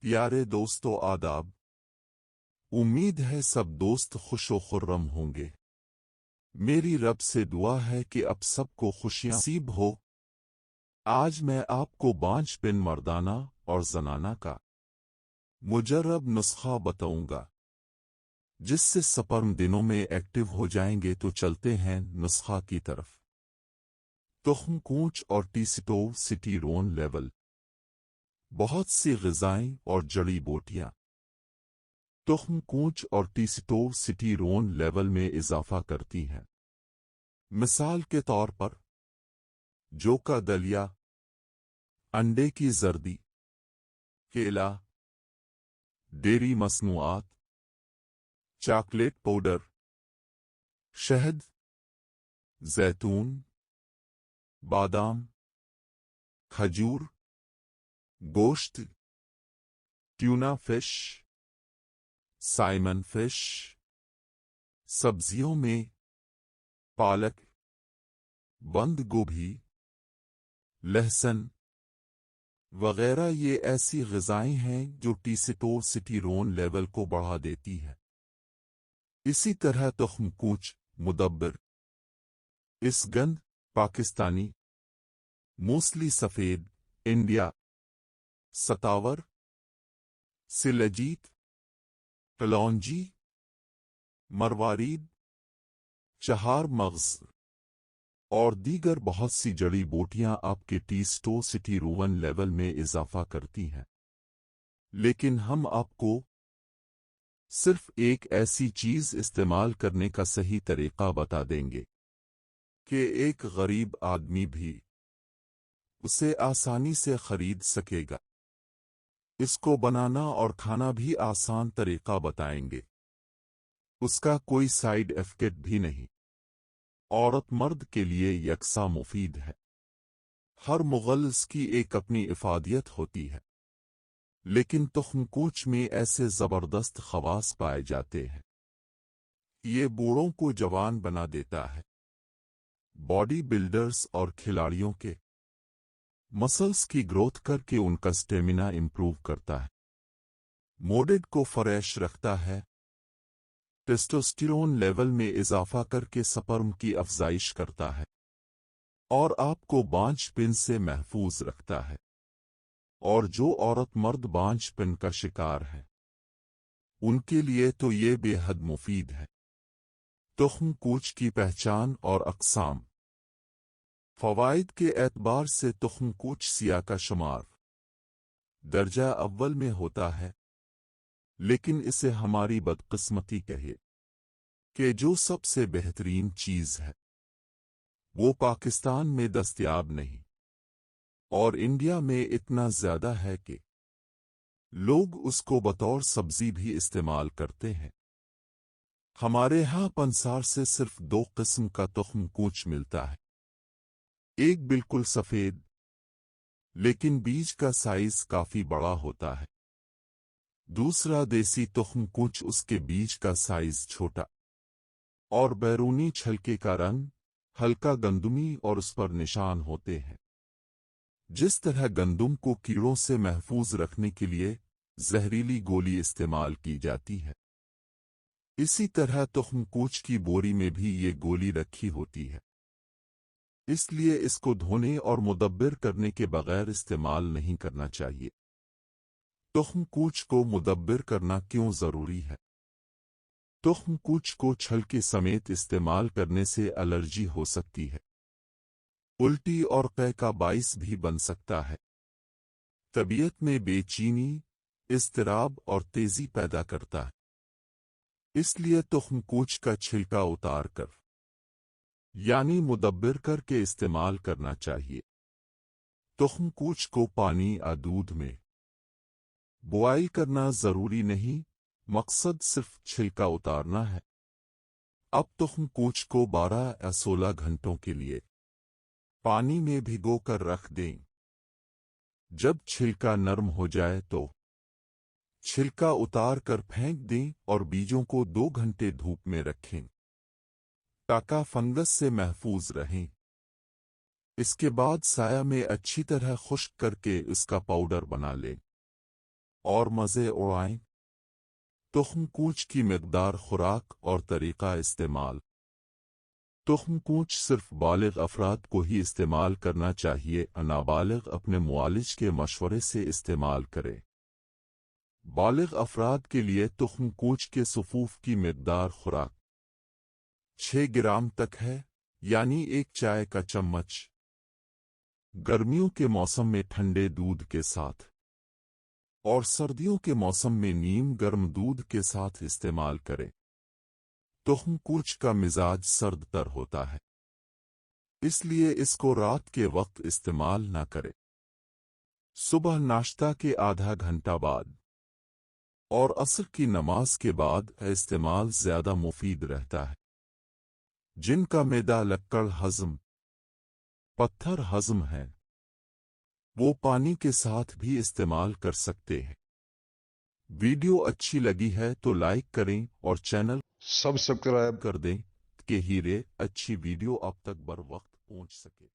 प्यारे दोस्तों आदाब। उम्मीद है सब दोस्त खुश व खुर्रम होंगे। मेरी रब से दुआ है कि अब सबको खुशियां नसीब हो। आज मैं आपको बांझ बिन मर्दाना और जनाना का मुजर्रब नुस्खा बताऊंगा, जिससे स्पर्म दिनों में एक्टिव हो जाएंगे। तो चलते हैं नुस्खा की तरफ। तुख्म कूच और टेस्टोस्टेरोन लेवल। बहुत सी ग़िज़ाएं और जड़ी बूटियां तुख्म कूच और टेस्टोस्टेरोन लेवल में इजाफा करती हैं। मिसाल के तौर पर जौ का दलिया, अंडे की जर्दी, केला, डेयरी मसनूआत, चॉकलेट पाउडर, शहद, जैतून, बादाम, खजूर, गोश्त, ट्यूना फिश, साइमन फिश, सब्जियों में पालक, बंद गोभी, लहसुन वगैरह। ये ऐसी ग़िज़ाएं हैं जो टेस्टोस्टेरोन लेवल को बढ़ा देती है। इसी तरह तुख्म कूच, मुदब्बिर, इसगंध, पाकिस्तानी, मूसली सफ़ेद, इंडिया, सतावर, सिलजीत, कलौंजी, मरवारीद, चहार मग़ज़ और दीगर बहुत सी जड़ी बूटियां आपके टेस्टोस्टेरोन लेवल में इजाफा करती हैं। लेकिन हम आपको सिर्फ एक ऐसी चीज़ इस्तेमाल करने का सही तरीका बता देंगे कि एक गरीब आदमी भी उसे आसानी से खरीद सकेगा। इसको बनाना और खाना भी आसान तरीका बताएंगे। उसका कोई साइड इफेक्ट भी नहीं। औरत मर्द के लिए यकसा मुफीद है। हर मुग़ल्लिस की एक अपनी इफ़ादियत होती है, लेकिन तुख्म कूच में ऐसे ज़बरदस्त ख़वास पाए जाते हैं। ये बूढ़ों को जवान बना देता है। बॉडी बिल्डर्स और खिलाड़ियों के मसल्स की ग्रोथ करके उनका स्टेमिना इंप्रूव करता है। मोडेड को फ्रेश रखता है। टेस्टोस्टेरोन लेवल में इजाफा करके स्पर्म की अफजाइश करता है और आपको बांझपन से महफूज रखता है। और जो औरत मर्द बांझपन का शिकार है, उनके लिए तो ये बेहद मुफीद है। तुख्म कूच की पहचान और अक़साम। फ़वाइद के एतबार से तुख्म कूच सिया का शुमार दर्जा अव्वल में होता है, लेकिन इसे हमारी बदकिस्मती कहे कि जो सबसे बेहतरीन चीज़ है वो पाकिस्तान में दस्तयाब नहीं, और इंडिया में इतना ज़्यादा है कि लोग उसको बतौर सब्जी भी इस्तेमाल करते हैं। हमारे यहाँ पंसार से सिर्फ दो किस्म का तुख्म कूच मिलता है। एक बिल्कुल सफ़ेद, लेकिन बीज का साइज काफ़ी बड़ा होता है। दूसरा देसी तुख्म कूच, उसके बीज का साइज छोटा और बैरूनी छलके का रंग हल्का गंदुमी और उस पर निशान होते हैं। जिस तरह गंदुम को कीड़ों से महफूज रखने के लिए जहरीली गोली इस्तेमाल की जाती है, इसी तरह तुख्म कूच की बोरी में भी ये गोली रखी होती है। इसलिए इसको धोने और मुदब्बिर करने के बगैर इस्तेमाल नहीं करना चाहिए। तुख्म कूच को मुदब्बिर करना क्यों ज़रूरी है? तुख्म कूच को छलके समेत इस्तेमाल करने से एलर्जी हो सकती है, उल्टी और कै का बाइस भी बन सकता है। तबीयत में बेचैनी, इज़्तिराब और तेज़ी पैदा करता है। इसलिए तुख्म कूच का छिलका उतार कर, यानी मुदब्बिर करके इस्तेमाल करना चाहिए। तुख्म कूच को पानी या दूध में बॉयल करना ज़रूरी नहीं, मकसद सिर्फ छिलका उतारना है। अब तुख्म कूच को 12 या 16 घंटों के लिए पानी में भिगोकर रख दें। जब छिलका नरम हो जाए तो छिलका उतार कर फेंक दें और बीजों को 2 घंटे धूप में रखें ताकि फंगस से महफूज रहें। इसके बाद साया में अच्छी तरह खुश्क करके इसका पाउडर बना लें। اور مزے اڑائیں۔ تخم کوچ کی مقدار، خوراک اور طریقہ استعمال۔ تخم کوچ صرف بالغ افراد کو ہی استعمال کرنا چاہیے، نابالغ اپنے معالج کے مشورے سے استعمال کرے۔ بالغ افراد کے لیے تخم کوچ کے صفوف کی مقدار خوراک 6 گرام تک ہے، یعنی 1 چائے کا چمچ۔ گرمیوں کے موسم میں ٹھنڈے دودھ کے ساتھ اور سردیوں کے موسم میں نیم گرم دودھ کے ساتھ استعمال کریں۔ تخم کوچ کا مزاج سرد تر ہوتا ہے، اس لیے اس کو رات کے وقت استعمال نہ کریں۔ صبح ناشتہ کے آدھا گھنٹہ بعد اور عصر کی نماز کے بعد استعمال زیادہ مفید رہتا ہے۔ جن کا معدہ لکڑ ہضم، پتھر ہضم ہے، وہ پانی کے ساتھ بھی استعمال کر سکتے ہیں۔ ویڈیو اچھی لگی ہے تو لائک کریں اور چینل سبسکرائب کر دیں کہ ہیرے اچھی ویڈیو اب تک بر وقت پہنچ سکے۔